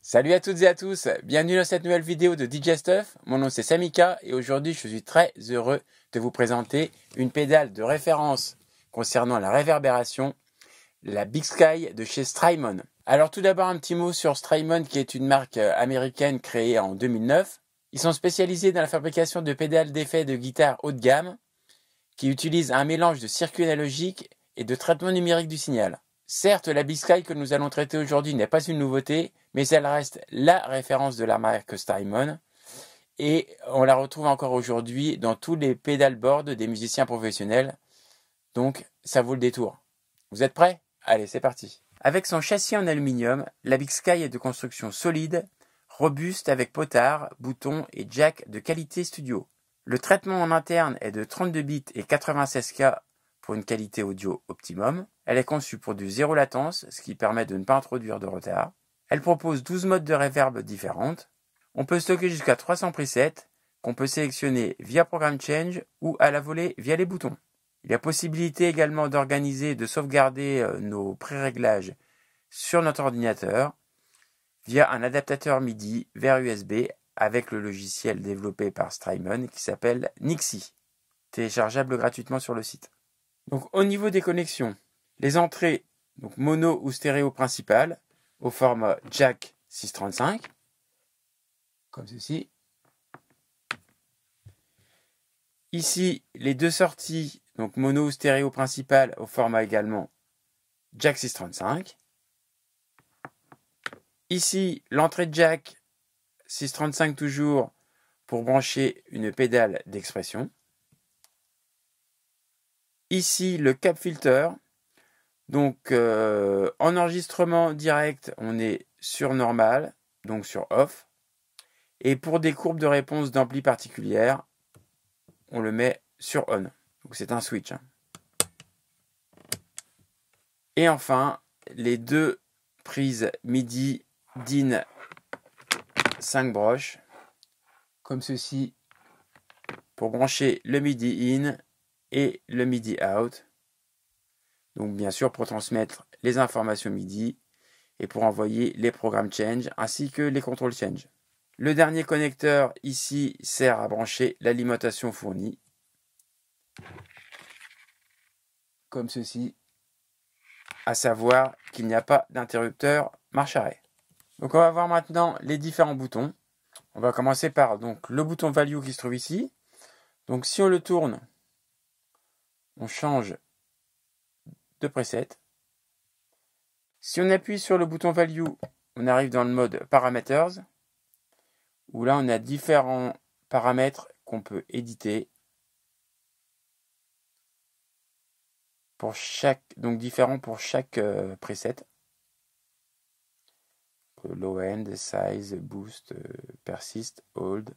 Salut à toutes et à tous, bienvenue dans cette nouvelle vidéo de DJ Stuff. Mon nom c'est Samika et aujourd'hui je suis très heureux de vous présenter une pédale de référence concernant la réverbération, la Big Sky de chez Strymon. Alors tout d'abord un petit mot sur Strymon qui est une marque américaine créée en 2009. Ils sont spécialisés dans la fabrication de pédales d'effets de guitare haut de gamme qui utilisent un mélange de circuits analogiques et de traitement numérique du signal. Certes, la Big Sky que nous allons traiter aujourd'hui n'est pas une nouveauté, mais elle reste la référence de la marque Strymon et on la retrouve encore aujourd'hui dans tous les pédalboards des musiciens professionnels. Donc, ça vaut le détour. Vous êtes prêts? Allez, c'est parti. Avec son châssis en aluminium, la Big Sky est de construction solide, robuste avec potard, boutons et jack de qualité studio. Le traitement en interne est de 32 bits et 96K pour une qualité audio optimum. Elle est conçue pour du zéro latence, ce qui permet de ne pas introduire de retard. Elle propose 12 modes de reverb différentes. On peut stocker jusqu'à 300 presets qu'on peut sélectionner via Program Change ou à la volée via les boutons. Il y a possibilité également d'organiser et de sauvegarder nos pré-réglages sur notre ordinateur via un adaptateur MIDI vers USB avec le logiciel développé par Strymon qui s'appelle Nixie, téléchargeable gratuitement sur le site. Donc au niveau des connexions, les entrées donc mono ou stéréo principales au format jack 635, comme ceci. Ici, les deux sorties, donc mono ou stéréo principales au format également jack 635. Ici, l'entrée jack 635 toujours pour brancher une pédale d'expression. Ici, le cap filter. Donc, en enregistrement direct, on est sur normal, donc sur off. Et pour des courbes de réponse d'ampli particulières, on le met sur on. Donc, c'est un switch. Et enfin, les deux prises MIDI DIN 5 broches, comme ceci, pour brancher le MIDI in et le MIDI out. Donc bien sûr pour transmettre les informations MIDI et pour envoyer les programmes change ainsi que les contrôles change. Le dernier connecteur ici sert à brancher l'alimentation fournie, comme ceci, à savoir qu'il n'y a pas d'interrupteur marche-arrêt. Donc on va voir maintenant les différents boutons. On va commencer par donc, le bouton value qui se trouve ici. Donc si on le tourne, on change de preset. Si on appuie sur le bouton value, on arrive dans le mode parameters, où là on a différents paramètres qu'on peut éditer pour chaque, donc différents pour chaque preset. Low end, size, boost, persist, hold,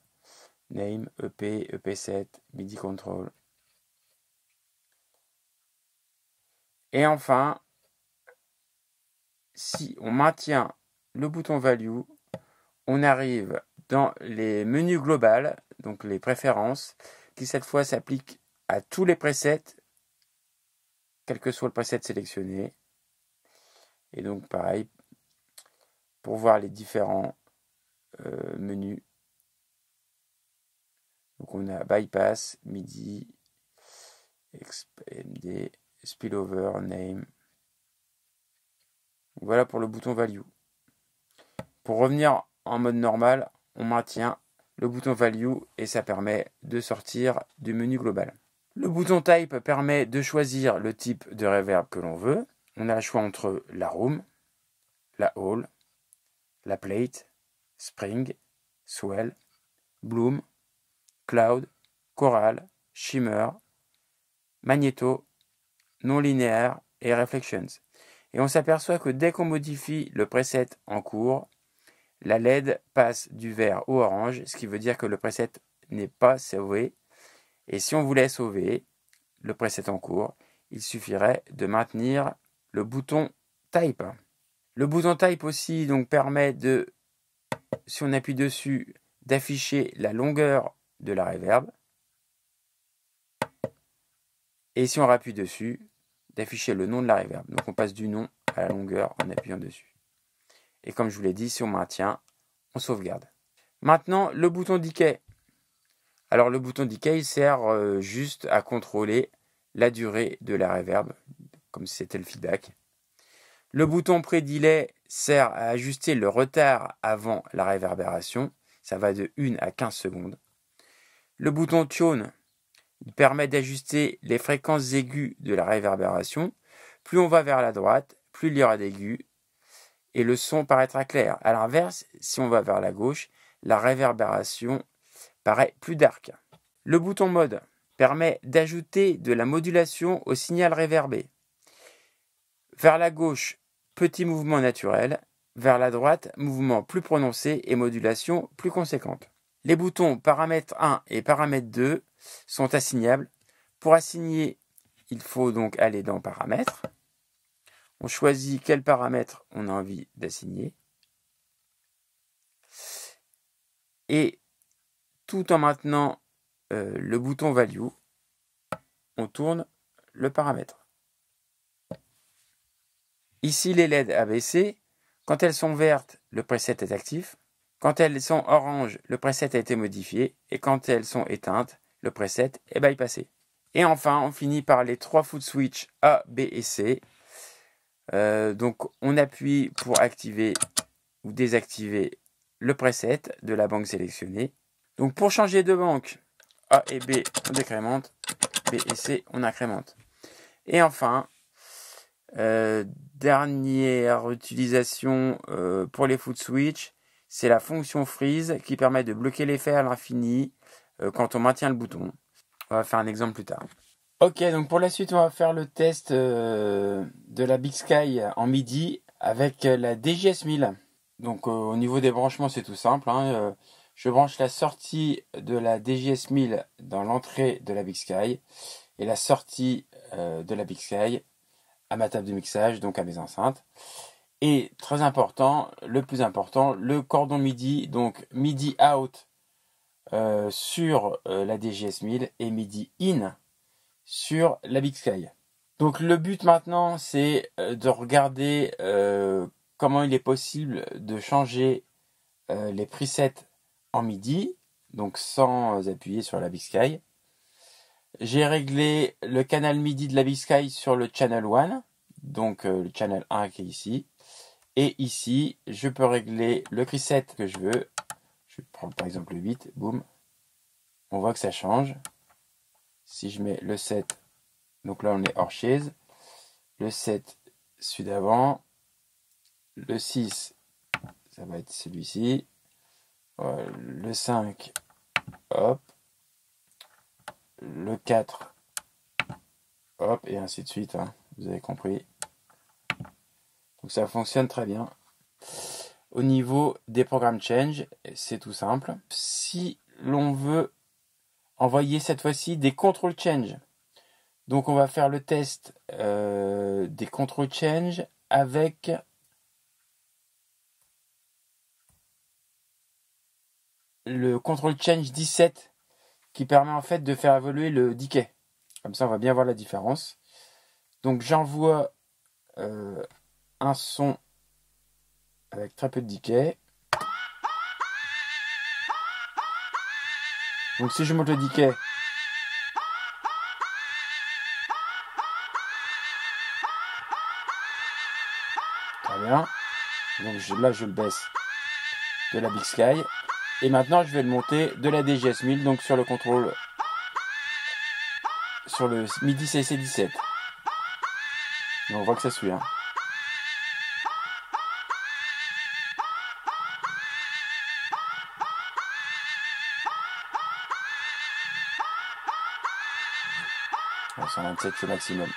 name, EP, EP7, MIDI control. Et enfin, si on maintient le bouton value, on arrive dans les menus globales, donc les préférences, qui cette fois s'appliquent à tous les presets, quel que soit le preset sélectionné. Et donc pareil, pour voir les différents menus. Donc on a bypass, MIDI, MD, spillover, name. Voilà pour le bouton value. Pour revenir en mode normal, on maintient le bouton value et ça permet de sortir du menu global. Le bouton type permet de choisir le type de reverb que l'on veut. On a le choix entre la room, la hall, la plate, spring, swell, bloom, cloud, choral, shimmer, magnéto, non linéaire et reflections. Et on s'aperçoit que dès qu'on modifie le preset en cours, la LED passe du vert au orange, ce qui veut dire que le preset n'est pas sauvé. Et si on voulait sauver le preset en cours, il suffirait de maintenir le bouton Type. Le bouton Type aussi donc permet de, si on appuie dessus, d'afficher la longueur de la reverb. Et si on appuie dessus, d'afficher le nom de la reverb. Donc on passe du nom à la longueur en appuyant dessus. Et comme je vous l'ai dit, si on maintient, on sauvegarde. Maintenant, le bouton decay. Alors le bouton decay, il sert juste à contrôler la durée de la reverb, comme si c'était le feedback. Le bouton pré-delay sert à ajuster le retard avant la réverbération. Ça va de 1 à 15 secondes. Le bouton tune, il permet d'ajuster les fréquences aiguës de la réverbération. Plus on va vers la droite, plus il y aura d'aigus et le son paraîtra clair. À l'inverse, si on va vers la gauche, la réverbération paraît plus dark. Le bouton mode permet d'ajouter de la modulation au signal réverbé. Vers la gauche, petit mouvement naturel. Vers la droite, mouvement plus prononcé et modulation plus conséquente. Les boutons paramètre 1 et paramètre 2 sont assignables. Pour assigner, il faut donc aller dans paramètres. On choisit quel paramètre on a envie d'assigner. Et tout en maintenant le bouton value, on tourne le paramètre. Ici, les LED ABC, quand elles sont vertes, le preset est actif. Quand elles sont orange, le preset a été modifié. Et quand elles sont éteintes, le preset est bypassé. Et enfin, on finit par les 3 foot switch A, B et C. Donc, on appuie pour activer ou désactiver le preset de la banque sélectionnée. Donc, pour changer de banque, A et B, on décrémente. B et C, on incrémente. Et enfin, dernière utilisation pour les foot switch, c'est la fonction freeze qui permet de bloquer l'effet à l'infini quand on maintient le bouton. On va faire un exemple plus tard. Ok, donc pour la suite, on va faire le test de la Big Sky en MIDI avec la DJS 1000. Donc au niveau des branchements, c'est tout simple. Je branche la sortie de la DJS 1000 dans l'entrée de la Big Sky et la sortie de la Big Sky à ma table de mixage, donc à mes enceintes. Et très important, le plus important, le cordon MIDI, donc MIDI out sur la DJS 1000 et MIDI in sur la Big Sky. Donc le but maintenant, c'est de regarder comment il est possible de changer les presets en MIDI, donc sans appuyer sur la Big Sky. J'ai réglé le canal MIDI de la Big Sky sur le channel 1, donc le channel 1 qui est ici. Et ici, je peux régler le preset que je veux. Je vais prendre par exemple le 8, boum. On voit que ça change. Si je mets le 7, donc là on est hors chaise. Le 7, celui d'avant. Le 6, ça va être celui-ci. Le 5, hop. Le 4, hop, et ainsi de suite. Vous avez compris. Donc ça fonctionne très bien. Au niveau des programmes change, c'est tout simple. Si l'on veut envoyer cette fois-ci des control change, donc on va faire le test des control change avec le control change 17 qui permet en fait de faire évoluer le decay. Comme ça on va bien voir la différence. Donc j'envoie un son avec très peu de decay. Donc si je monte le decay, très bien. Donc là je le baisse de la Big Sky. Et maintenant je vais le monter de la DJS 1000, donc sur le contrôle, sur le MIDI CC17. Et on voit que ça suit. Alors, 127 c'est le maximum.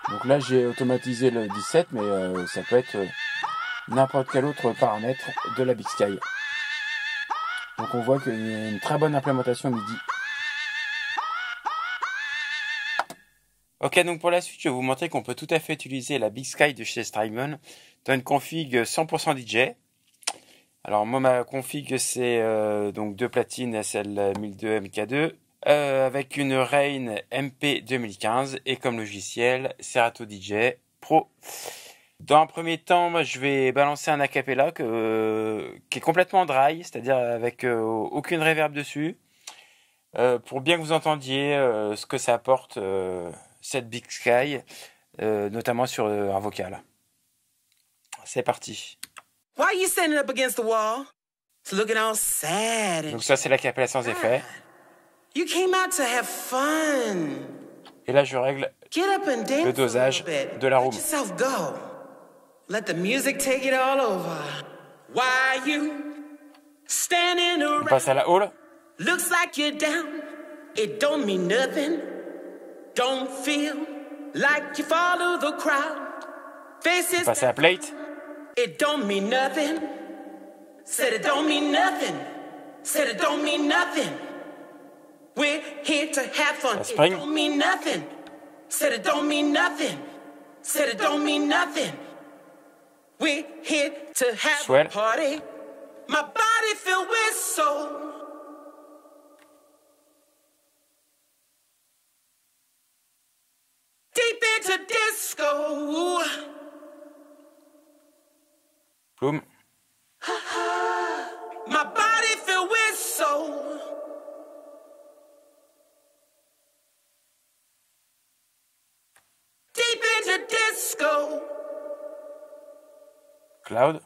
Donc là j'ai automatisé le 17, mais ça peut être n'importe quel autre paramètre de la Big Sky. Donc on voit qu'il y a une très bonne implémentation MIDI. Ok, donc pour la suite, je vais vous montrer qu'on peut tout à fait utiliser la Big Sky de chez Strymon dans une config 100% DJ. Alors moi, ma config, c'est donc 2 platines SL1002 MK2, avec une Rane MP 2015 et comme logiciel Serato DJ Pro. Dans un premier temps, moi, je vais balancer un acapella qui est complètement dry, c'est-à-dire avec aucune reverb dessus, pour bien que vous entendiez ce que ça apporte cette Big Sky, notamment sur un vocal. C'est parti. Why are you standing up against the wall? It's looking all sad and Donc ça, c'est l'acapella sans effet. you came out to have fun. Et là, je règle Get up and dance le dosage a little bit. de la room. Let yourself go. Let the music take it all over. Why are you standing On around? passe à la hall. Looks like you're down. It don't mean nothing. Don't feel like you follow the crowd. On Faces passe à la plate. it don't mean nothing. Said it don't mean nothing. Said it don't mean nothing. We're here to have fun. That's It fine. don't mean nothing. Said it don't mean nothing. Said it don't mean nothing. We're here to have Swell. a party. My body filled with soul. Deep into disco. Boum. My body filled with soul. Deep into disco. Cloud.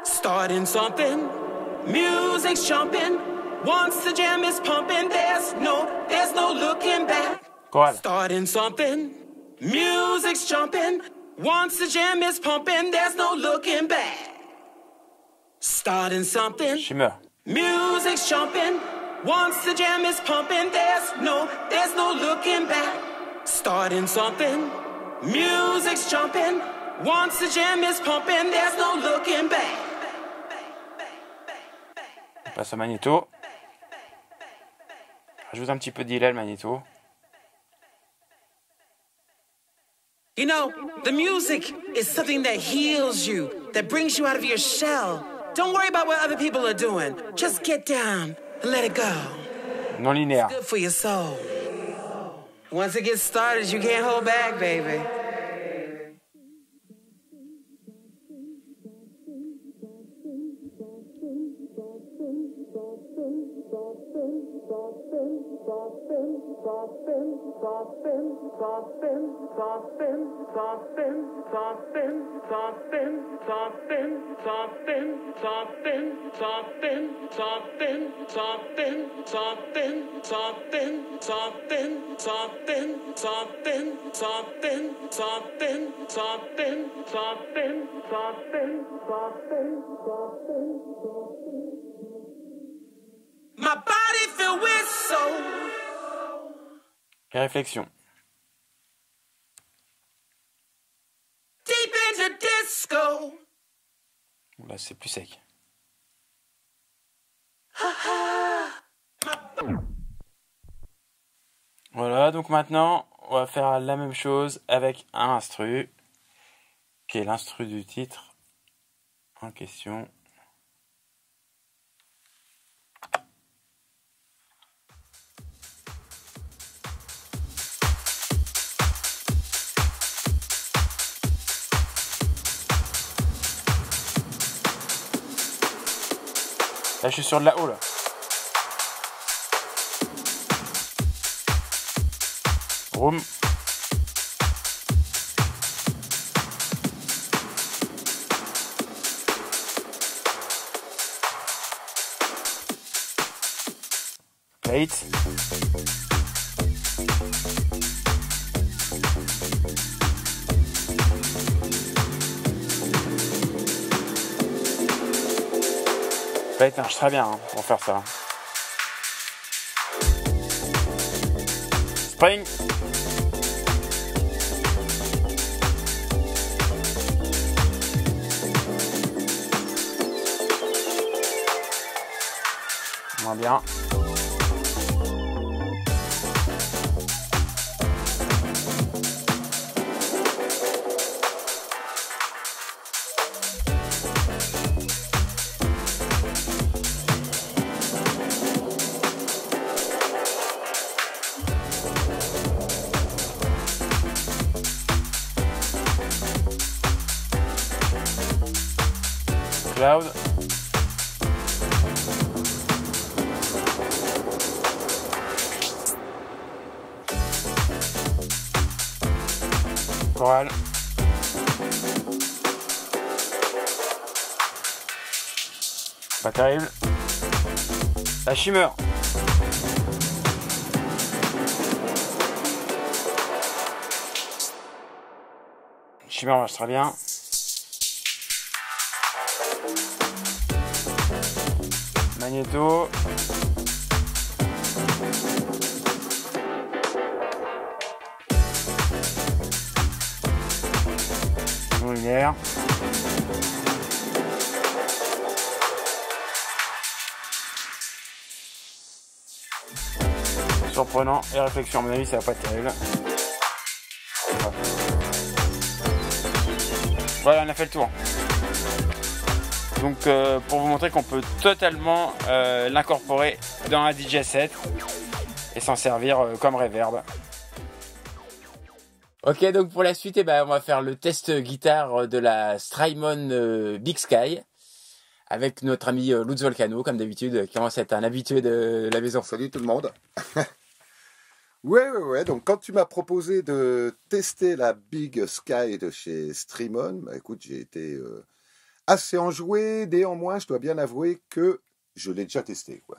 Starting something. Music's jumping. Once the jam is pumping, there's no looking back. Chorale. Starting something. Music's jumping. Once the jam is pumping, there's no looking back. Starting something. Shimmer. Music's jumping. Once the jam is pumping, there's no looking back. Starting something. Music's jumping. Once the jam is pumping, there's no looking back. On passe au magnéto. Rajoute un petit peu d'delay le magnéto. You know, the music is something that heals you, that brings you out of your shell. Don't worry about what other people are doing. Just get down and let it go. Non linéaire. Good for your soul. Once it gets started, you can't hold back, baby. My body filled with soul. Et réflexion. Deep into disco. Là, c'est plus sec. Voilà, donc maintenant, on va faire la même chose avec un instru, qui est l'instru du titre en question. Là, je suis sur de la hall. Room. Plate. Plate marche très bien pour faire ça. Spring. Moins bien. Cloud. Coral. Pas terrible. La Shimmer. Shimmer marche très bien. Magnéto. Lumière. Surprenant et réflexion, à mon avis ça va pas être terrible. Voilà, on a fait le tour. Donc pour vous montrer qu'on peut totalement l'incorporer dans un DJ set et s'en servir comme reverb. Ok, donc pour la suite, on va faire le test guitare de la Strymon Big Sky avec notre ami Lutz Volcano, comme d'habitude, qui commence à être un habitué de la maison. Salut tout le monde. Ouais. Donc quand tu m'as proposé de tester la Big Sky de chez Strymon, écoute, j'ai été assez enjoué. Néanmoins, je dois bien avouer que je l'ai déjà testé, quoi.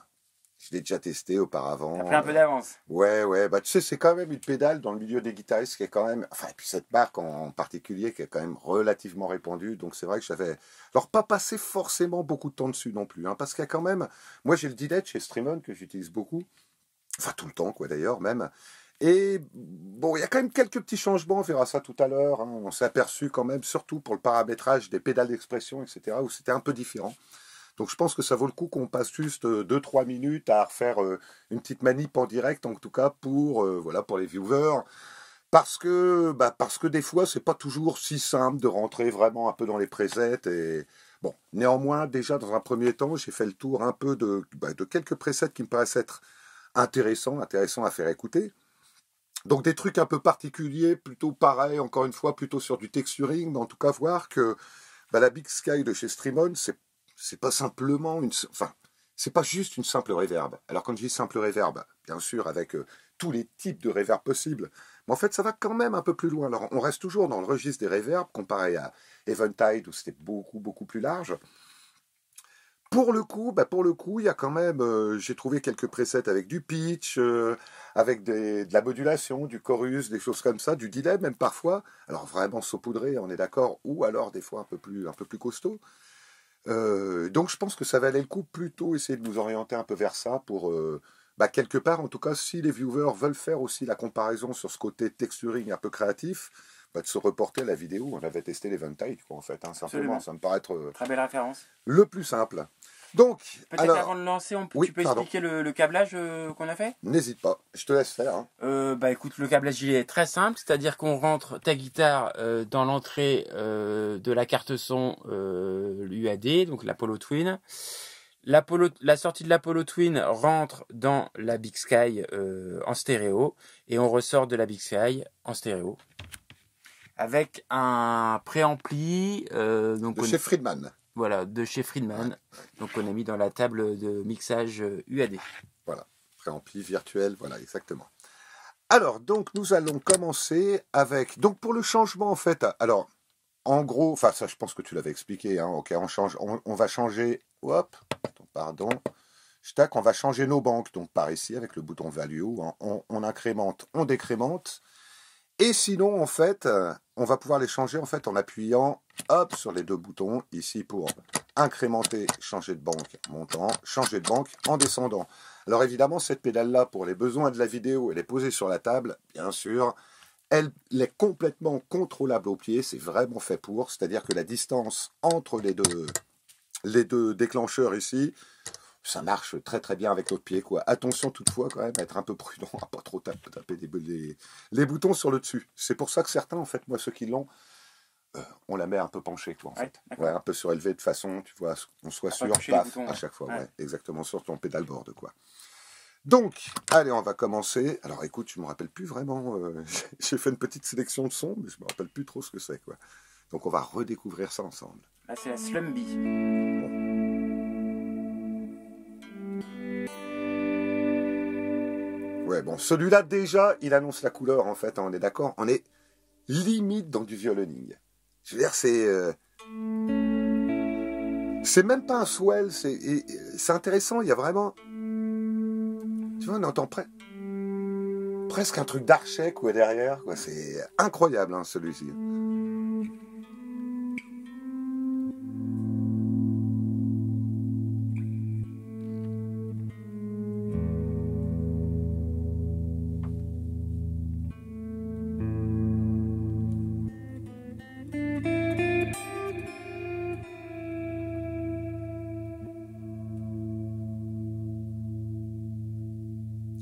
Je l'ai déjà testé auparavant. T'as pris un peu d'avance. Ouais. Tu sais, c'est quand même une pédale dans le milieu des guitaristes qui est quand même... Enfin, et puis cette marque en particulier qui est quand même relativement répandue. Donc c'est vrai que j'avais... Alors, pas passé forcément beaucoup de temps dessus non plus. Parce qu'il y a quand même... Moi, j'ai le delay chez Strymon que j'utilise beaucoup. Enfin, tout le temps, quoi, d'ailleurs, même. Et bon, il y a quand même quelques petits changements. On verra ça tout à l'heure. On s'est aperçu quand même, surtout pour le paramétrage des pédales d'expression, etc., où c'était un peu différent. Donc je pense que ça vaut le coup qu'on passe juste 2-3 minutes à refaire une petite manip en direct, en tout cas pour les viewers, parce que des fois c'est pas toujours si simple de rentrer vraiment un peu dans les presets. Et bon, néanmoins déjà dans un premier temps j'ai fait le tour un peu de quelques presets qui me paraissent être intéressants à faire écouter. Donc des trucs un peu particuliers, plutôt pareil, encore une fois plutôt sur du texturing, mais en tout cas voir que la Big Sky de chez Strymon, c'est pas simplement c'est pas juste une simple reverb. Alors quand je dis simple reverb, bien sûr avec tous les types de reverb possibles, mais en fait ça va quand même un peu plus loin. Alors on reste toujours dans le registre des reverbs comparé à Eventide où c'était beaucoup plus large. Pour le coup, il y a quand même, j'ai trouvé quelques presets avec du pitch, avec de la modulation, du chorus, des choses comme ça, du delay même parfois. Alors vraiment saupoudré, on est d'accord, ou alors des fois un peu plus costaud. Donc je pense que ça valait le coup plutôt essayer de nous orienter un peu vers ça pour quelque part en tout cas si les viewers veulent faire aussi la comparaison sur ce côté texturing un peu créatif, de se reporter à la vidéo où on avait testé les Eventide en fait, simplement. Absolument. Ça me paraît être Très belle référence. le plus simple. Donc peut-être avant de lancer, tu peux expliquer le câblage qu'on a fait? N'hésite pas, je te laisse faire. Écoute, le câblage il est très simple, c'est-à-dire qu'on rentre ta guitare dans l'entrée de la carte son UAD, donc l'Apollo Twin. La sortie de l'Apollo Twin rentre dans la Big Sky en stéréo et on ressort de la Big Sky en stéréo avec un préampli de chez Friedman. Voilà, de chez Friedman. Ouais. Donc on a mis dans la table de mixage UAD. Voilà, préampli virtuel, voilà, exactement. Alors, donc nous allons commencer avec... Donc pour le changement, en fait, alors, en gros, ça je pense que tu l'avais expliqué, ok, on va changer, on va changer nos banques, donc par ici, avec le bouton Value, on incrémente, on décrémente, et sinon, en fait, on va pouvoir les changer en fait en appuyant sur les deux boutons ici pour incrémenter, changer de banque montant, changer de banque en descendant. Alors évidemment, cette pédale-là, pour les besoins de la vidéo, elle est posée sur la table, bien sûr. Elle est complètement contrôlable au pied, c'est vraiment fait pour, c'est-à-dire que la distance entre les deux déclencheurs ici, ça marche très très bien avec l'autre pied, quoi. Attention toutefois quand même à être un peu prudent, à pas trop taper les boutons sur le dessus. C'est pour ça que certains, en fait, moi ceux qui l'ont, on la met un peu penchée, quoi, en fait. Ouais, un peu surélevée de façon, tu vois, on soit sûr, paf, à chaque fois, ouais, exactement, sur ton pédalboard, quoi. Donc, allez, on va commencer. Alors écoute, je me rappelle plus vraiment, j'ai fait une petite sélection de sons, mais je me rappelle plus trop ce que c'est, quoi. Donc on va redécouvrir ça ensemble. Là, c'est la Slumby. Ouais, bon, celui-là déjà, il annonce la couleur en fait, hein, on est d'accord. On est limite dans du violoning. Je veux dire, c'est même pas un swell, c'est intéressant, il y a vraiment... Tu vois, on entend presque un truc d'archet quoi derrière, quoi. C'est incroyable hein, celui-ci.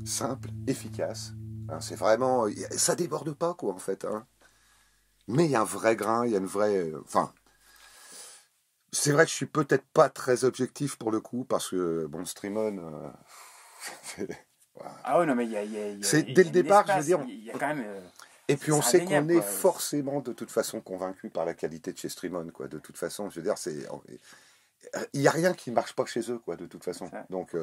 Simple, efficace. Hein, c'est vraiment... Ça déborde pas, quoi, en fait. Hein. Mais il y a un vrai grain, il y a une vraie... Enfin, c'est vrai que je suis peut-être pas très objectif pour le coup, parce que, bon, Strymon... Voilà. Ah ouais, non, mais il y a dès le départ, je veux dire... Il y a quand même... Et puis on sait qu'on est forcément, de toute façon, convaincu par la qualité de chez Strymon, quoi. De toute façon, je veux dire, il n'y a rien qui ne marche pas chez eux, quoi, de toute façon. Donc...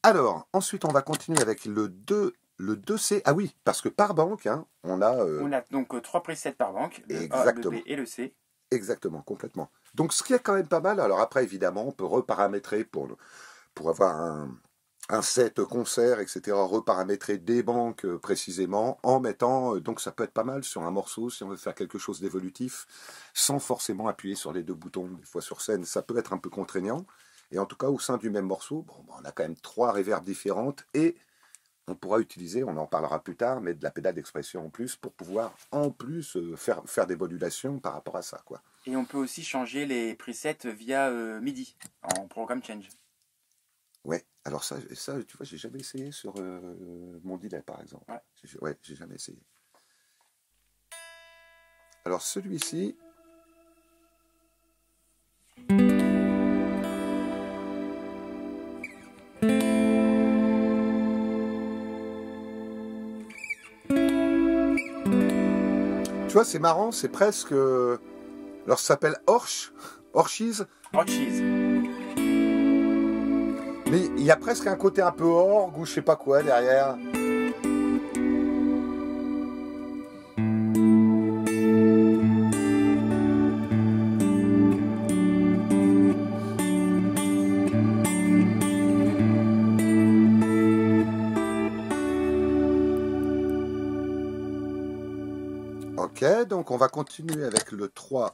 Alors, ensuite, on va continuer avec le 2C. Ah oui, parce que par banque, hein, on a... On a donc 3 presets par banque, le exactement. A, le B et le C. Exactement, complètement. Donc, ce qui est quand même pas mal, alors après, évidemment, on peut reparamétrer pour avoir un set concert, etc., reparamétrer des banques précisément, en mettant... donc, ça peut être pas mal sur un morceau, si on veut faire quelque chose d'évolutif, sans forcément appuyer sur les 2 boutons. Des fois, sur scène, ça peut être un peu contraignant. Et en tout cas, au sein du même morceau, bon, on a quand même 3 reverbs différentes et on pourra utiliser, on en parlera plus tard, mais de la pédale d'expression en plus pour pouvoir en plus faire des modulations par rapport à ça, quoi. Et on peut aussi changer les presets via MIDI en Program Change. Ouais, alors ça tu vois, j'ai jamais essayé sur mon delay par exemple. Ouais, j'ai jamais essayé. Alors celui-ci... Tu vois, c'est marrant, c'est presque... Alors, ça s'appelle Orchies. Orchies. Mais il y a presque un côté un peu orgue ou je sais pas quoi derrière. Ok, donc on va continuer avec le 3A.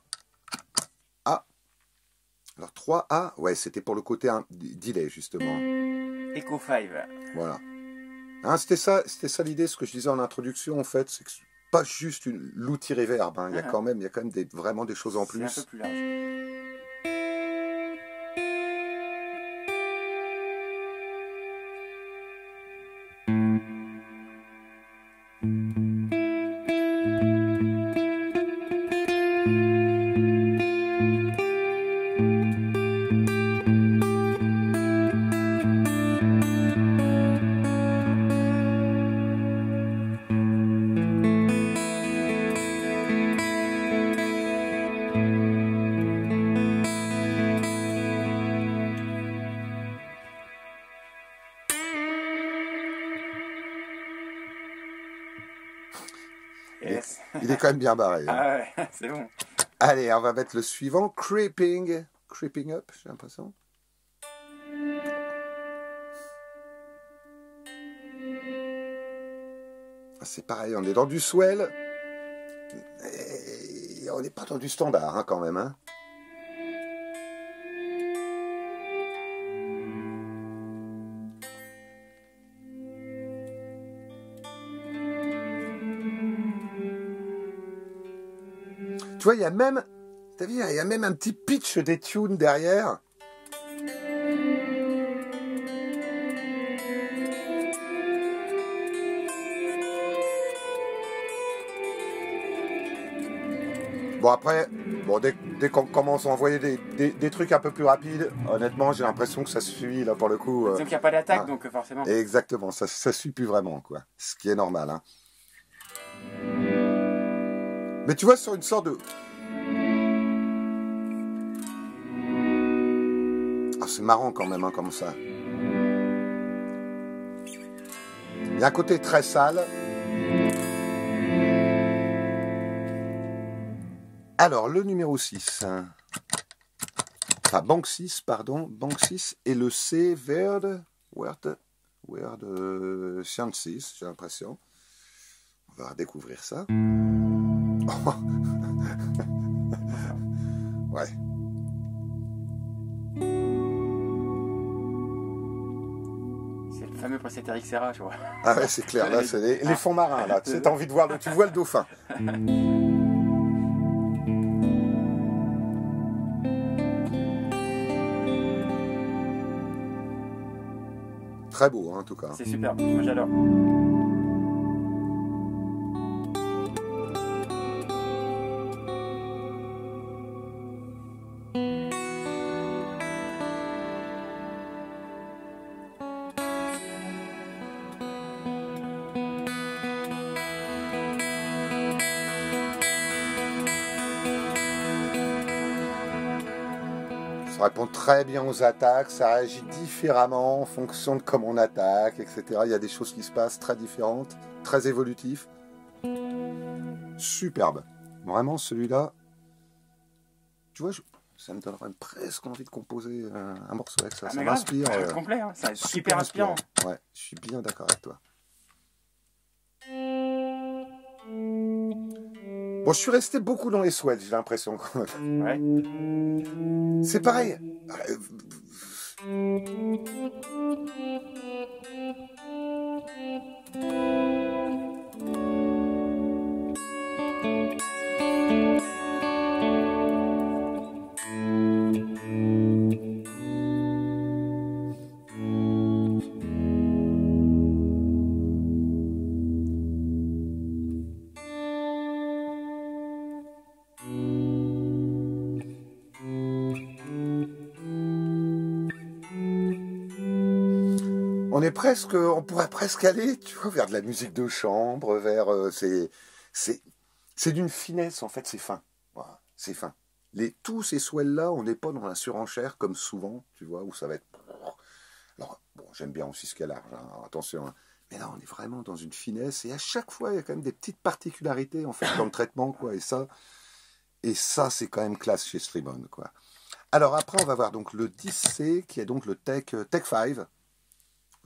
Alors 3A, ouais, c'était pour le côté delay justement. Echo 5. Voilà. Hein, c'était ça l'idée, ce que je disais en introduction en fait, c'est que c'est pas juste l'outil reverb. Hein. Il y a quand même vraiment des choses en plus. C'est un peu plus large. Yes. Il est quand même bien barré. Hein. Ah ouais, c'est bon. Allez, on va mettre le suivant. Creeping Up, j'ai l'impression. C'est pareil, on est dans du swell. Et on n'est pas dans du standard hein, quand même. Hein. Tu vois, il y a même un petit pitch des tunes derrière. Bon après, dès qu'on commence à envoyer des trucs un peu plus rapides, honnêtement j'ai l'impression que ça suit là pour le coup. Donc il n'y a pas d'attaque donc forcément. Exactement, ça suit plus vraiment quoi. Ce qui est normal. Hein. Mais tu vois, sur une sorte de... Ah, c'est marrant quand même, hein, comme ça. Il y a un côté très sale. Alors, le numéro 6. Enfin, banque 6, pardon. Banque 6 et le C, Weird Sciences, j'ai l'impression. On va découvrir ça. Ouais. C'est le fameux précédent Eric Serra, je vois. Ah ouais, c'est clair. Là, c'est les fonds marins. Là, tu sais, t'as envie de voir, tu vois le dauphin. Très beau, hein, en tout cas. C'est super, moi j'adore. Ça répond très bien aux attaques, ça réagit différemment en fonction de comment on attaque, etc. Il y a des choses qui se passent très différentes, très évolutives. Superbe. Vraiment, celui-là, tu vois, ça me donnerait presque envie de composer un morceau avec ça. Ça m'inspire. C'est complet, hein, c'est super inspirant. Ouais, je suis bien d'accord avec toi. Bon, je suis resté beaucoup dans les sweats, j'ai l'impression. Ouais. C'est pareil. On pourrait presque aller, tu vois, vers de la musique de chambre, vers c'est d'une finesse en fait, c'est fin, voilà, c'est fin. Tous ces swells-là, on n'est pas dans la surenchère comme souvent, tu vois, où ça va être. Alors bon, j'aime bien aussi ce qu'il y a large, hein, attention, hein. Mais là, on est vraiment dans une finesse et à chaque fois, il y a quand même des petites particularités en fait dans le traitement, quoi, et ça, c'est quand même classe chez Strymon, quoi. Alors après, on va voir donc le 10C qui est donc le Tech 5.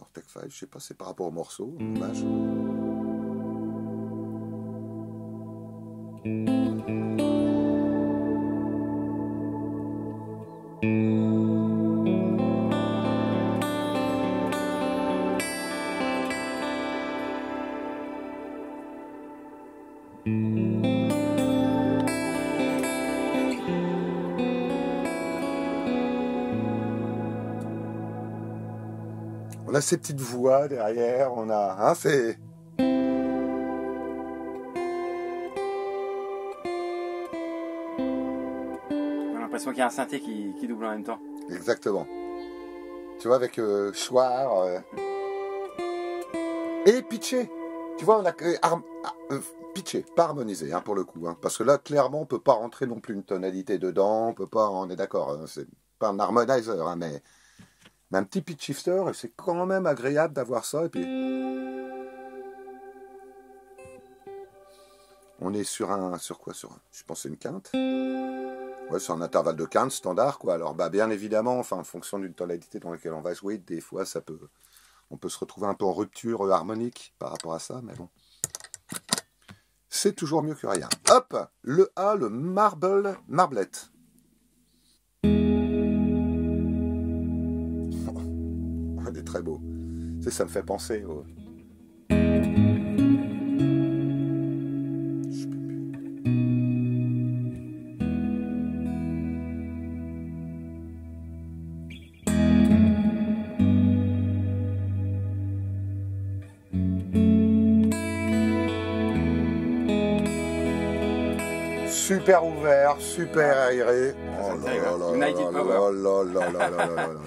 Alors, Tech 5, je sais pas, c'est par rapport au morceau, dommage. On a ces petites voix derrière, on a, hein, c'est... On a l'impression qu'il y a un synthé qui double en même temps. Exactement. Tu vois, avec Schwarr et pitché. Tu vois, on a pitché, pas harmonisé, hein, pour le coup. Hein, parce que là, clairement, on peut pas rentrer non plus une tonalité dedans, on peut pas, on est d'accord, hein, c'est pas un harmonizer, hein, mais un petit pitch shifter, et c'est quand même agréable d'avoir ça. Et puis, on est sur quoi, je pense c'est une quinte. Ouais, c'est un intervalle de quinte standard, quoi. Alors, bah, bien évidemment, enfin, en fonction d'une tonalité dans laquelle on va jouer, des fois, on peut se retrouver un peu en rupture harmonique par rapport à ça, mais bon. C'est toujours mieux que rien. Hop, le A, le Marblet. Il est très beau. Tu sais, ça me fait penser au... Super ouvert, super aéré. Oh là là là United là Power. là là là là là là là.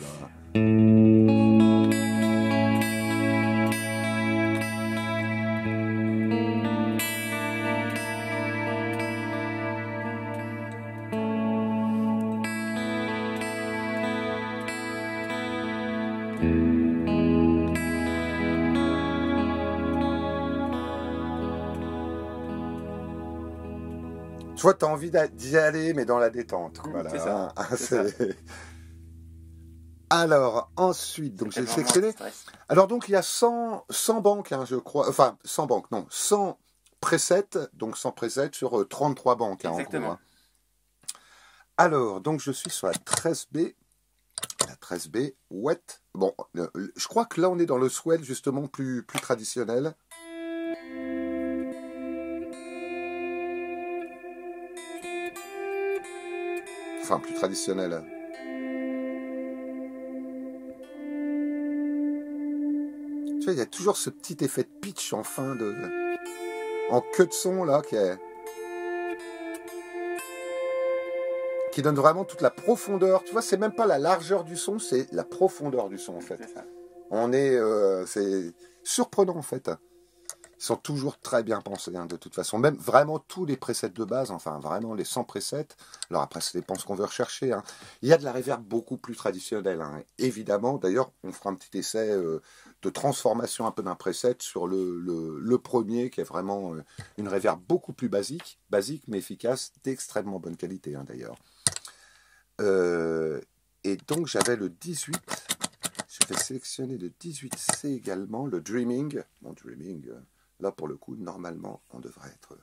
Tu vois, tu as envie d'y aller, mais dans la détente. Voilà. C'est ça. Hein, C'est ça. Alors, ensuite, donc j'ai Vraiment sélectionné. stress. Alors, donc, il y a 100 banques, hein, je crois. Enfin, 100 banques, non. 100 presets, donc 100 presets sur 33 banques, hein, en gros. Exactement. Hein. Alors, donc, je suis sur la 13B. La 13B, wet. Bon, je crois que là, on est dans le swell, justement, plus traditionnel. Enfin, plus traditionnel. Tu vois, il y a toujours ce petit effet de pitch en fin de... en queue de son, là, qui donne vraiment toute la profondeur. Tu vois, c'est même pas la largeur du son, c'est la profondeur du son, en fait. C'est ça. C'est surprenant, en fait. Ils sont toujours très bien pensés, hein, de toute façon. Même vraiment tous les presets de base, enfin vraiment les 100 presets. Alors après, ça dépend ce qu'on veut rechercher. Hein. Il y a de la reverb beaucoup plus traditionnelle, hein, évidemment. D'ailleurs, on fera un petit essai de transformation un peu d'un preset sur le premier, qui est vraiment une reverb beaucoup plus basique mais efficace, d'extrêmement bonne qualité, hein, d'ailleurs. Et donc, j'avais le 18. Je vais sélectionner le 18C également, le Dreaming. Bon, Dreaming... Là, pour le coup, normalement, on devrait être...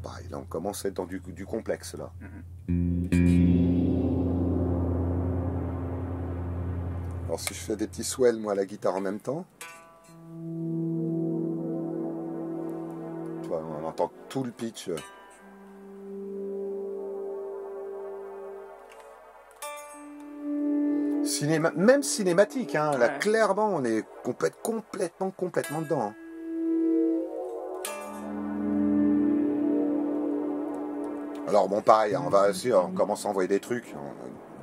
Pareil, là, on commence à être dans du complexe, là. Alors, si je fais des petits swells, moi, à la guitare en même temps... Tu vois, on entend tout le pitch... même cinématique, hein, ouais. Là clairement on est complètement dedans. Hein. Alors bon pareil, on va aussi, on commence à envoyer des trucs,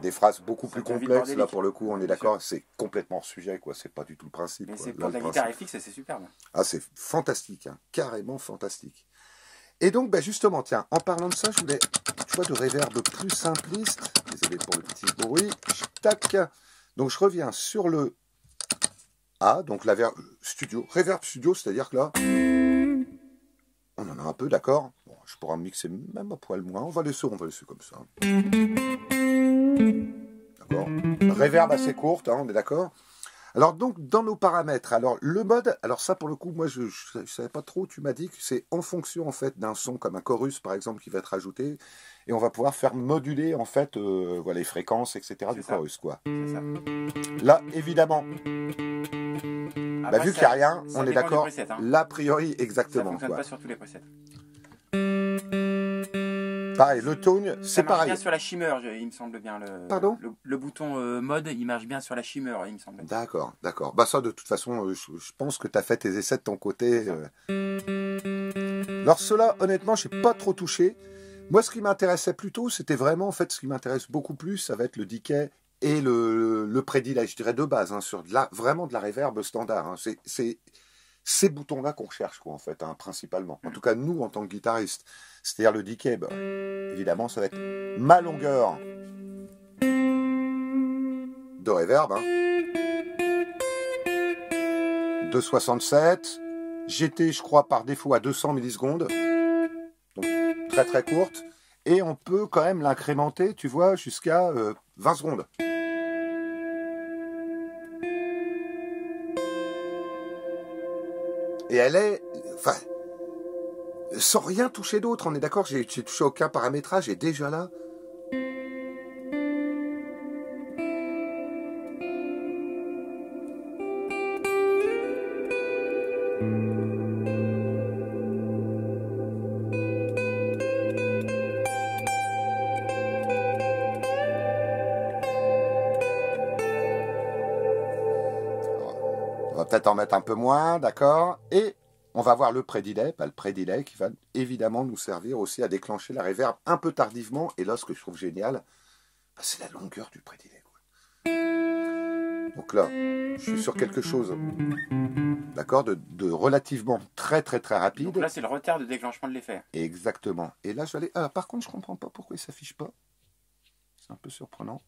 des phrases beaucoup plus complexes, là pour le coup on est d'accord, c'est complètement hors sujet, quoi, c'est pas du tout le principe. Mais c'est pour la guitare FX, c'est superbe. Ah c'est fantastique, hein, carrément fantastique. Et donc bah, justement, tiens, en parlant de ça, je voulais, tu vois, de reverb plus simpliste, désolé pour le petit bruit, tac. Donc je reviens sur le A, donc la studio, reverb studio, c'est-à-dire que là, on en a un peu, d'accord. Bon, je pourrais mixer même un poil moins, on va laisser comme ça. D'accord. Reverb assez courte, hein, on est d'accord. Alors donc dans nos paramètres, alors le mode, alors ça pour le coup, moi je savais pas trop, tu m'as dit que c'est en fonction en fait d'un son comme un chorus par exemple qui va être ajouté. Et on va pouvoir faire moduler en fait voilà, les fréquences, etc. du chorus, quoi. C'est ça. Là, évidemment, bah, vu qu'il n'y a rien, on est d'accord. Hein. L'a priori, exactement. Ça ne fonctionne pas sur tous les presets. Pareil, le tone, c'est pareil. Bien sur la shimmer, il me semble bien. Pardon ? Le bouton mode, il marche bien sur la shimmer, il me semble. D'accord. Bah ça, de toute façon, je pense que tu as fait tes essais de ton côté. Alors cela, honnêtement, je n'ai pas trop touché. Moi, ce qui m'intéressait plutôt, c'était vraiment, en fait, ce qui m'intéresse beaucoup plus, ça va être le decay et le pré-delay, je dirais de base, hein, sur vraiment de la reverb standard. Hein. C'est ces boutons-là qu'on recherche, quoi, en fait, hein, principalement. En tout cas, nous, en tant que guitaristes. C'est-à-dire le decay, bah, évidemment, ça va être ma longueur de reverb, hein, de 67. J'étais, je crois, par défaut à 200 millisecondes. Donc, très très courte. Et on peut quand même l'incrémenter, tu vois, jusqu'à 20 secondes. Et elle est... Enfin... Sans rien toucher d'autre, on est d'accord, j'ai touché aucun paramétrage et déjà là... On va peut-être en mettre un peu moins, d'accord. Et on va voir le pré-delay, le pré-delay qui va évidemment nous servir aussi à déclencher la reverb un peu tardivement. Et là, ce que je trouve génial, bah, c'est la longueur du pré-delay. Donc là, je suis sur quelque chose, d'accord, de relativement très rapide. Donc là, c'est le retard de déclenchement de l'effet. Exactement. Et là, je vais aller... Ah, par contre, je comprends pas pourquoi il s'affiche pas. C'est un peu surprenant.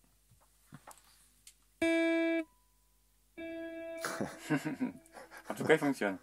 En tout cas, il fonctionne.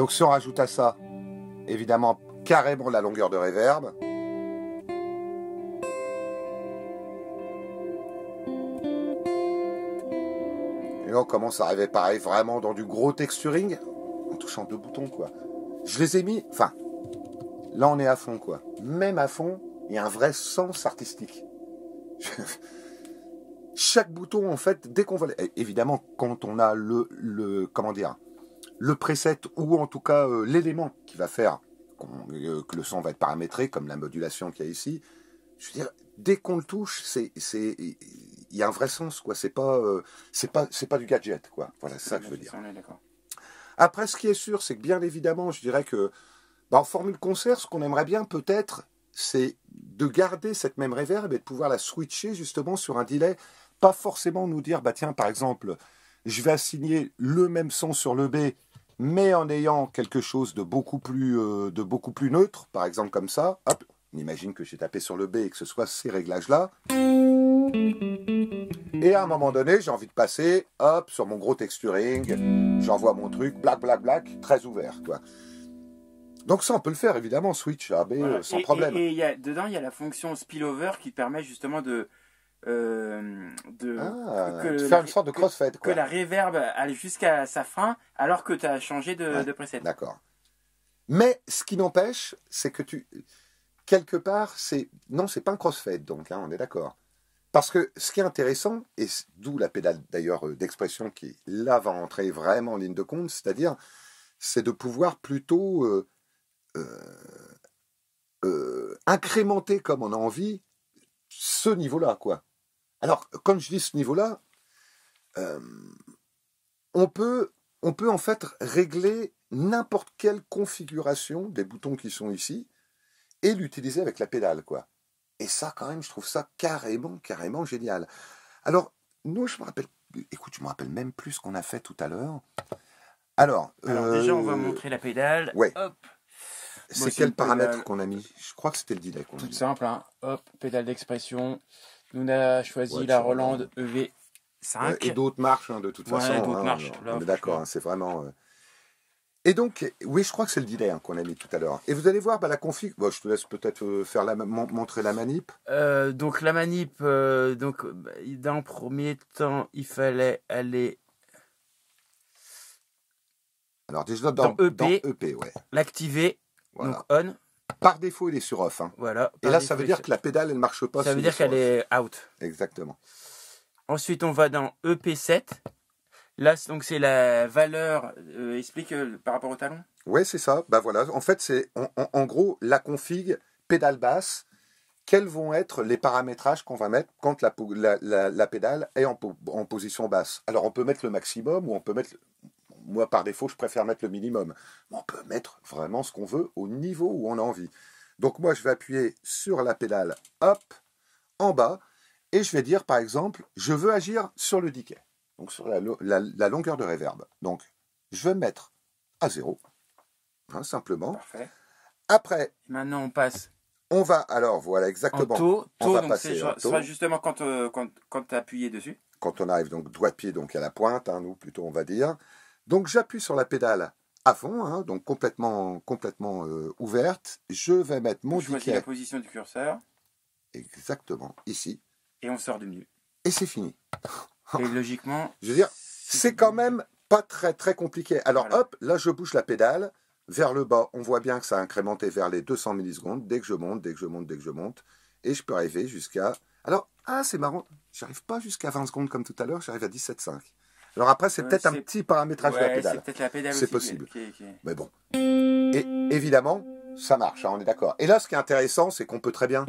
donc si on rajoute à ça, évidemment, carrément la longueur de réverb. Et là, on commence à arriver pareil, vraiment dans du gros texturing, en touchant 2 boutons, quoi. Je les ai mis, enfin, là on est à fond, quoi. Même à fond, il y a un vrai sens artistique. Chaque bouton, en fait, dès qu'on va... Évidemment, quand on a comment dire, le preset, ou en tout cas l'élément qui va faire que le son va être paramétré, comme la modulation qu'il y a ici, je veux dire, dès qu'on le touche, il y a un vrai sens, quoi. C'est pas du gadget, quoi. Voilà, c'est ça que je veux dire. Après, ce qui est sûr, c'est que bien évidemment, je dirais que en formule concert, ce qu'on aimerait bien peut-être, c'est de garder cette même reverb et de pouvoir la switcher justement sur un delay. Pas forcément nous dire, bah tiens, par exemple, je vais assigner le même son sur le B, mais en ayant quelque chose de beaucoup plus neutre, par exemple comme ça. Hop, on imagine que j'ai tapé sur le B et que ce soit ces réglages-là. Et à un moment donné, j'ai envie de passer, hop, sur mon gros texturing, j'envoie mon truc, black, black, black, très ouvert, quoi. Donc ça, on peut le faire, évidemment, switch A, B, voilà, sans problème. Et dedans, il y a la fonction spillover qui permet justement de faire une sorte de crossfade, quoi. Que la reverb aille jusqu'à sa fin, alors que tu as changé de preset. D'accord. Mais ce qui n'empêche, c'est que quelque part, c'est pas un crossfade, donc, hein, on est d'accord. Parce que ce qui est intéressant, et d'où la pédale d'ailleurs d'expression qui là va entrer vraiment en ligne de compte, c'est-à-dire, c'est de pouvoir plutôt incrémenter comme on a envie ce niveau-là, quoi. Alors, quand je dis ce niveau-là, on peut en fait régler n'importe quelle configuration des boutons qui sont ici et l'utiliser avec la pédale, quoi. Et ça, quand même, je trouve ça carrément génial. Alors, nous, je me rappelle même plus ce qu'on a fait tout à l'heure. Alors déjà, on va montrer la pédale. Ouais. Hop. C'est quel paramètre qu'on a mis? Je crois que c'était le delay qu'on a mis. Tout simple, hein. Hop, pédale d'expression. Nous, on a choisi la Roland EV5. Et d'autres marches, hein, de toute façon. D'autres marches. On est d'accord, hein, c'est vraiment... Et donc, oui, je crois que c'est le delay, hein, qu'on a mis tout à l'heure. Et vous allez voir, la config... Bon, je te laisse peut-être montrer la manip. Donc, la manip, dans le premier temps, il fallait aller... Alors, déjà, dans EP, ouais. L'activer, voilà. Donc on. Par défaut, il est sur off. Hein. Voilà. Et là, ça veut dire que la pédale, elle ne marche pas. Ça veut dire qu'elle est out. Exactement. Ensuite, on va dans EP7. Là, donc c'est la valeur. Explique par rapport au talon. Oui, c'est ça. Bah voilà. En fait, c'est en gros la config pédale basse. Quels vont être les paramétrages qu'on va mettre quand la pédale est en position basse? Alors, on peut mettre le maximum ou on peut mettre... Moi, par défaut, je préfère mettre le minimum. Mais on peut mettre vraiment ce qu'on veut au niveau où on a envie. Donc moi, je vais appuyer sur la pédale, hop, en bas, et je vais dire, par exemple, je veux agir sur le decay, donc sur la longueur de réverb. Donc, je vais mettre à 0, hein, simplement. Parfait. Après, maintenant, on passe. On va, alors, voilà, exactement. En taux, on va donc passer en taux. Soit justement quand tu as appuyé dessus. Quand on arrive, donc, doigt de pied, donc à la pointe, hein, nous, plutôt, on va dire. Donc j'appuie sur la pédale à fond, hein, donc complètement ouverte. Je vais mettre mon decay. Choisis la position du curseur. Exactement, ici. Et on sort du menu. Et c'est fini. Et logiquement... Je veux dire, c'est quand même pas très très compliqué. Alors voilà. Hop, là je bouge la pédale vers le bas. On voit bien que ça a incrémenté vers les 200 millisecondes. Dès que je monte. Et je peux arriver jusqu'à... Alors, c'est marrant, j'arrive pas jusqu'à 20 secondes comme tout à l'heure, j'arrive à 17,5. Alors après, c'est peut-être un petit paramétrage de la pédale. C'est peut-être la pédale c'est aussi. Possible. Mais bon. Et évidemment, ça marche, hein, on est d'accord. Et là, ce qui est intéressant, c'est qu'on peut très bien...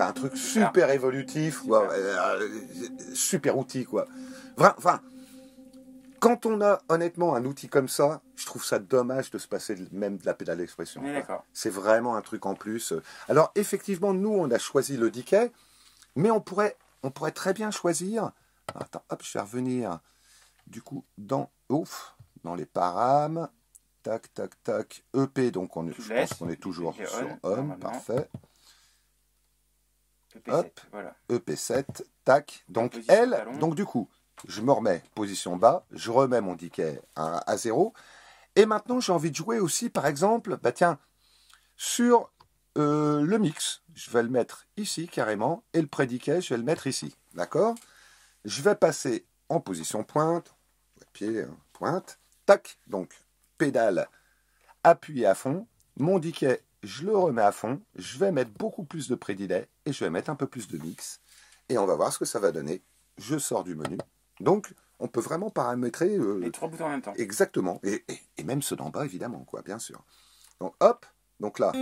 Un truc super évolutif, super outil, quoi. Enfin, quand on a honnêtement un outil comme ça, je trouve ça dommage de se passer même de la pédale d'expression. C'est vraiment un truc en plus. Alors effectivement, nous on a choisi le decay, mais on pourrait très bien choisir. Attends, hop, je vais revenir du coup, dans les param. Tac, tac, tac. EP, donc je pense qu'on est toujours sur on. Parfait. EP7, hop, voilà. EP7, tac. Donc L, donc du coup, je me remets position bas, je remets mon decay à 0. Et maintenant, j'ai envie de jouer aussi, par exemple, bah tiens, sur le mix. Je vais le mettre ici carrément, et le pré-decay, je vais le mettre ici. D'accord? Je vais passer en position pointe, pied, pointe, tac. Donc, pédale appuyée à fond, mon decay, je le remets à fond, je vais mettre beaucoup plus de pré-delay, et je vais mettre un peu plus de mix. Et on va voir ce que ça va donner. Je sors du menu. Donc, on peut vraiment paramétrer... les 3 boutons en même temps. Exactement. Et même ceux d'en bas, évidemment, quoi, bien sûr. Donc, hop. Donc là...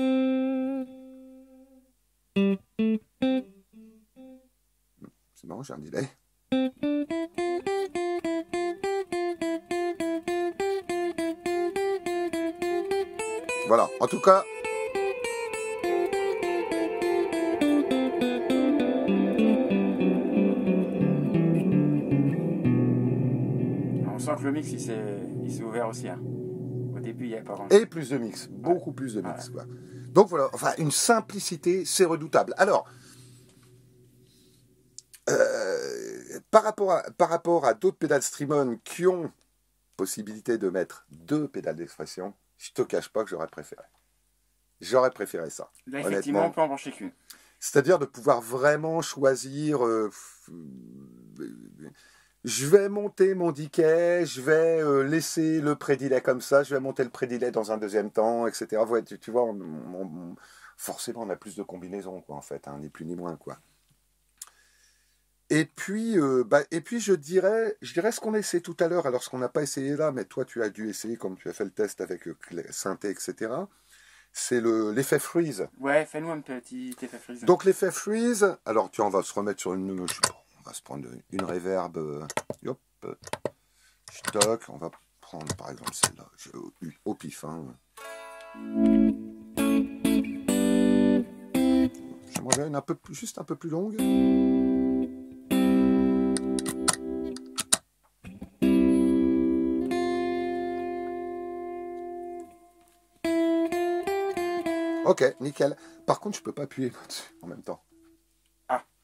C'est marrant, j'ai un delay. Voilà. En tout cas... On sent que le mix, il s'est ouvert aussi. Hein. Au début, il n'y avait pas grand-chose. Et plus de mix. Beaucoup plus de mix, quoi. Donc voilà, enfin, une simplicité, c'est redoutable. Alors, par rapport à d'autres pédales Strymon qui ont possibilité de mettre 2 pédales d'expression, je te cache pas que j'aurais préféré. J'aurais préféré ça. Là, effectivement, on peut en brancher qu'une. C'est-à-dire de pouvoir vraiment choisir... je vais monter mon decay, je vais laisser le pré-delay comme ça, je vais monter le pré-delay dans un deuxième temps, etc. Ouais, tu vois, forcément, on a plus de combinaisons, quoi, en fait, hein, ni plus ni moins, quoi. Et puis je dirais ce qu'on a essayé tout à l'heure, alors ce qu'on n'a pas essayé là, mais toi, tu as dû essayer, comme tu as fait le test avec synthé, etc., c'est l'effet freeze. Ouais, fais-nous un petit effet freeze. Donc, l'effet freeze, alors, tiens, on va se remettre sur une... Je sais pas, on va se prendre une reverb. Hop. Stock. On va prendre par exemple celle-là. Au pif. Hein. J'aimerais bien juste un peu plus longue. Ok, nickel. Par contre, je peux pas appuyer là-dessus en même temps.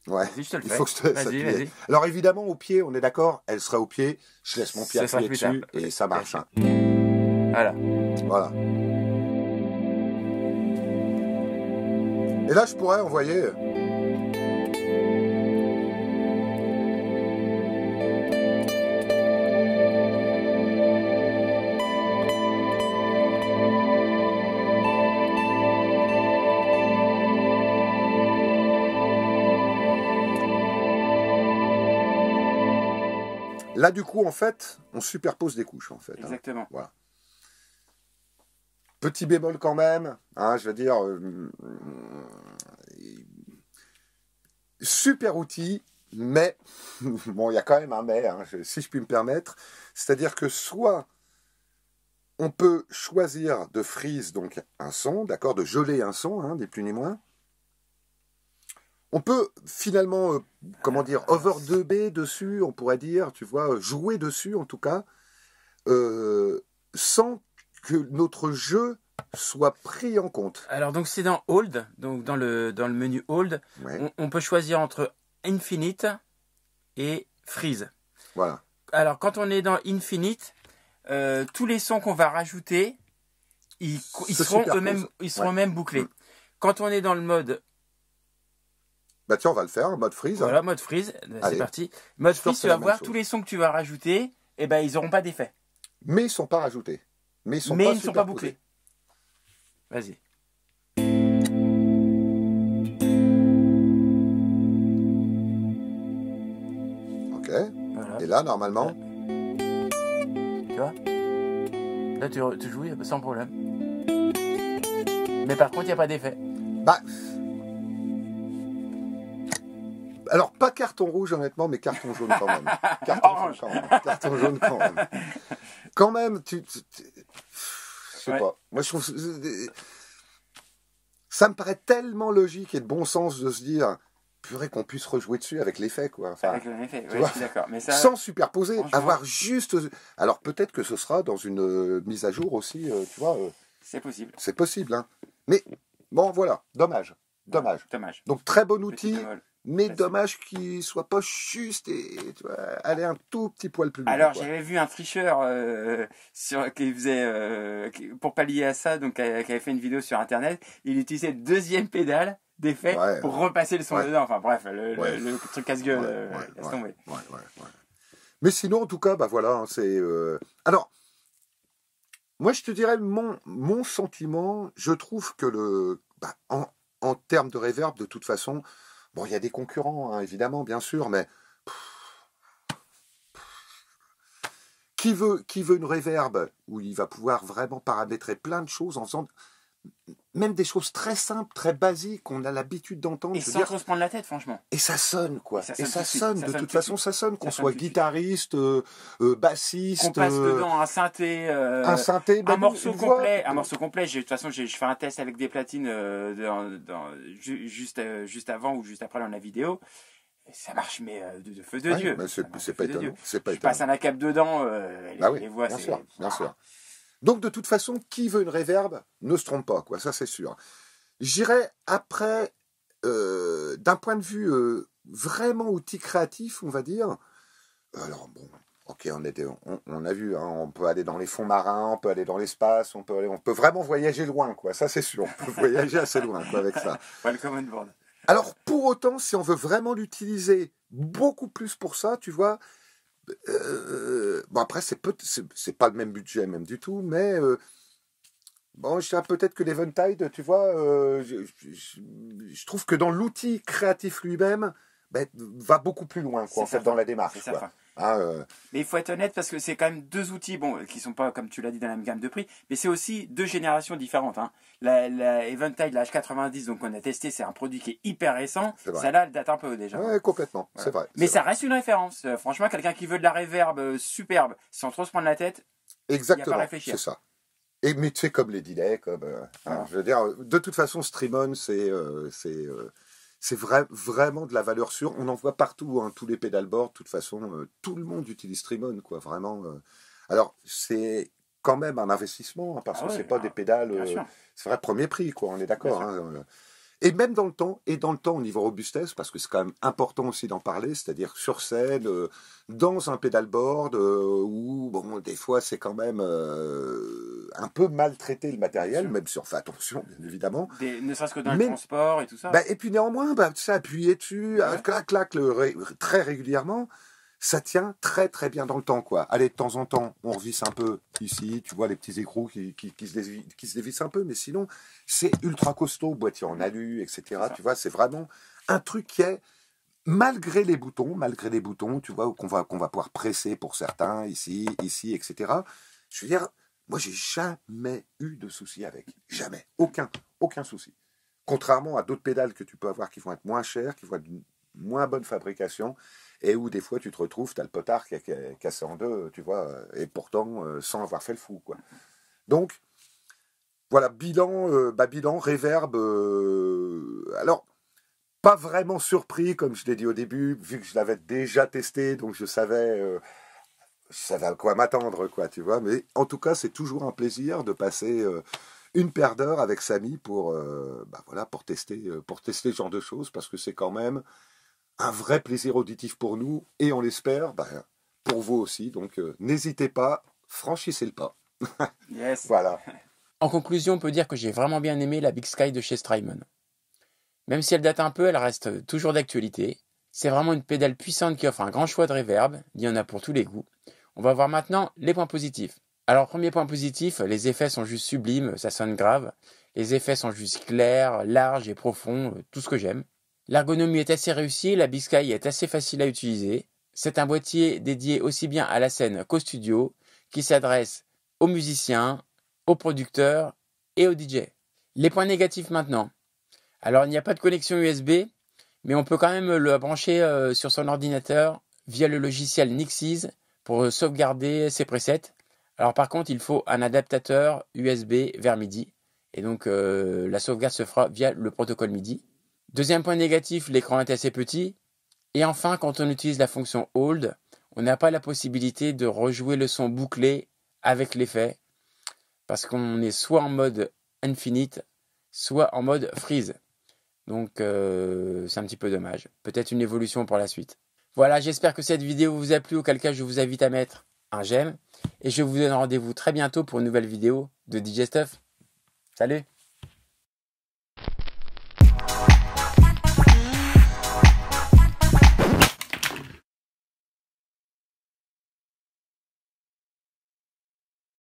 Ouais, vas-y, je te le il fais. faut que je te Vas-y. Alors évidemment, au pied, on est d'accord, elle sera au pied, je laisse mon pied appuyer dessus et ça marche. Hein. Voilà. Et là, je pourrais envoyer... Là, du coup, en fait, on superpose des couches, en fait. Exactement. Hein. Voilà. Petit bémol quand même, hein, je veux dire, super outil, mais, bon, il y a quand même un mais, hein, si je puis me permettre, c'est-à-dire que soit on peut choisir de freeze donc un son, d'accord, de geler un son, hein, ni plus ni moins. On peut finalement, over 2B dessus, on pourrait dire, tu vois, jouer dessus en tout cas, sans que notre jeu soit pris en compte. Alors donc c'est dans Hold, donc dans le menu Hold, ouais. on peut choisir entre Infinite et Freeze. Voilà. Alors quand on est dans Infinite, tous les sons qu'on va rajouter, ils seront eux-mêmes bouclés. Quand on est dans le mode... Bah tiens, on va le faire, mode freeze. Voilà, mode freeze, c'est parti. Mode freeze, tu vas voir tous les sons que tu vas rajouter, et ben ils n'auront pas d'effet. Mais ils ne sont pas rajoutés. Mais ils ne sont pas bouclés. Vas-y. Ok. Voilà. Et là, normalement... Tu vois? Là, tu joues sans problème. Mais par contre, il n'y a pas d'effet. Bah... Alors, pas carton rouge, honnêtement, mais carton jaune quand même. Carton jaune quand même. Quand même, je sais pas. Moi, je trouve... Ça me paraît tellement logique et de bon sens de se dire, purée, qu'on puisse rejouer dessus avec l'effet, quoi. Enfin, Avec le effet, tu ouais, vois, je suis d'accord. Mais ça, sans superposer, franchement, avoir juste. Alors peut-être que ce sera dans une mise à jour aussi, tu vois, c'est possible. c'est possible, hein. Mais bon, voilà, dommage. Dommage. Dommage. Donc très bon Petit outil, bémol. mais Facile. dommage qu'il soit pas juste et tu vois, aller un tout petit poil plus loin. Alors, quoi. j'avais vu un tricheur qui faisait, pour pallier à ça, donc qui avait fait une vidéo sur Internet. Il utilisait le deuxième pédale d'effet Ouais, pour repasser le son ouais. dedans. Enfin bref, Ouais. le truc casse-gueule, laisse tomber. Ouais. Mais sinon, en tout cas, bah voilà, hein, c'est. Alors, moi, je te dirais mon sentiment. Je trouve que en termes de reverb, de toute façon, bon, il y a des concurrents, hein, évidemment, bien sûr, mais qui veut une reverb où il va pouvoir vraiment paramétrer plein de choses en faisant même des choses très simples, très basiques, qu'on a l'habitude d'entendre. Et je veux sans dire, trop se prendre la tête, franchement. et ça sonne, quoi. Et ça sonne tout de suite. Ça De sonne toute tout de façon, suite. ça sonne, qu'on Ça sonne soit tout de suite. guitariste, bassiste, Qu'on passe dedans un synthé, un synthé, un même morceau une voix. complet. Un morceau complet. De toute façon, je fais un test avec des platines juste avant ou juste après dans la vidéo. Et ça marche, mais de feu de Ouais, Dieu. mais Ça marche c'est de pas feu de étonnant. Dieu. C'est pas Je étonnant. passe un ACAP dedans, Bah oui, les voix, bien c'est... sûr, bien sûr. Donc de toute façon, qui veut une reverb ne se trompe pas, quoi. Ça c'est sûr. J'irais après, d'un point de vue vraiment outil créatif, on va dire. Alors bon, ok, on a vu, hein, on peut aller dans les fonds marins, on peut aller dans l'espace, on peut vraiment voyager loin, quoi. Ça c'est sûr. On peut voyager assez loin, quoi, avec ça. Welcome on board. Alors pour autant, si on veut vraiment l'utiliser beaucoup plus pour ça, tu vois. Bon après c'est pas le même budget même du tout, mais bon je dirais peut-être que l'Eventide, tu vois, je trouve que dans l'outil créatif lui-même, ben, va beaucoup plus loin, quoi, en fait, dans la démarche, C'est sa quoi. fin. Hein, Mais il faut être honnête parce que c'est quand même deux outils, bon, qui sont pas, comme tu l'as dit, dans la même gamme de prix, mais c'est aussi deux générations différentes. Hein. La Eventide, la H90, donc on a testé, c'est un produit qui est hyper récent. C'est vrai. Celle-là, elle date un peu déjà. ouais, complètement, Voilà. c'est vrai. Mais c'est ça vrai. reste une référence. Franchement, quelqu'un qui veut de la reverb superbe, sans trop se prendre la tête, Exactement, réfléchir. c'est ça. Et mais tu sais, comme les delays, comme hein, je veux dire, de toute façon, Streamon, c'est vraiment de la valeur sûre. On en voit partout, hein, tous les pédalboards. De toute façon, tout le monde utilise Streamon, quoi, vraiment. Alors, c'est quand même un investissement, hein, parce Ah que ouais, c'est pas des pédales. bien sûr. C'est vrai, premier prix, quoi. On est d'accord. Bien Hein, et même dans le temps, au niveau robustesse, parce que c'est quand même important aussi d'en parler, c'est-à-dire sur scène, dans un pédalboard, où, bon, des fois, c'est quand même un peu maltraité le matériel, même si on fait attention, bien évidemment. Ne serait-ce que dans Mais- le transport et tout ça. Bah, et puis néanmoins, bah, tu sais, appuyer dessus, clac, clac, très régulièrement, ça tient très très bien dans le temps, quoi. Allez, de temps en temps, on revisse un peu ici, tu vois les petits écrous qui se dévissent un peu, mais sinon, c'est ultra costaud, boîtier en alu, etc. C'est ça. Tu vois, c'est vraiment un truc qui est, malgré les boutons, tu vois, qu'on va pouvoir presser pour certains, ici, etc. Je veux dire, moi, j'ai jamais eu de souci avec. Jamais. Aucun souci. Contrairement à d'autres pédales que tu peux avoir qui vont être moins chères, qui vont être d'une moins bonne fabrication, et où des fois tu te retrouves, tu as le potard qui est cassé en deux, tu vois, et pourtant sans avoir fait le fou, quoi. Donc, voilà, bilan, reverb. Alors, pas vraiment surpris, comme je l'ai dit au début, vu que je l'avais déjà testé, donc je savais à quoi m'attendre, quoi, tu vois. Mais en tout cas, c'est toujours un plaisir de passer une paire d'heures avec Samy pour tester ce genre de choses, parce que c'est quand même un vrai plaisir auditif pour nous, et on l'espère, pour vous aussi. Donc, n'hésitez pas, franchissez le pas. Yes. Voilà. En conclusion, on peut dire que j'ai vraiment bien aimé la Big Sky de chez Strymon. Même si elle date un peu, elle reste toujours d'actualité. C'est vraiment une pédale puissante qui offre un grand choix de reverb. Il y en a pour tous les goûts. On va voir maintenant les points positifs. Alors, premier point positif, les effets sont juste sublimes, ça sonne grave. Les effets sont juste clairs, larges et profonds, tout ce que j'aime. L'ergonomie est assez réussie, la Big Sky est assez facile à utiliser. C'est un boîtier dédié aussi bien à la scène qu'au studio, qui s'adresse aux musiciens, aux producteurs et aux DJ. Les points négatifs maintenant. Alors, il n'y a pas de connexion USB, mais on peut quand même le brancher sur son ordinateur via le logiciel Nixies pour sauvegarder ses presets. Alors par contre, il faut un adaptateur USB vers MIDI. Et donc la sauvegarde se fera via le protocole MIDI. Deuxième point négatif, l'écran est assez petit. Et enfin, quand on utilise la fonction Hold, on n'a pas la possibilité de rejouer le son bouclé avec l'effet, parce qu'on est soit en mode Infinite, soit en mode Freeze. Donc c'est un petit peu dommage. Peut-être une évolution pour la suite. Voilà, j'espère que cette vidéo vous a plu, auquel cas je vous invite à mettre un j'aime. Et je vous donne rendez-vous très bientôt pour une nouvelle vidéo de DJ Stuff. Salut!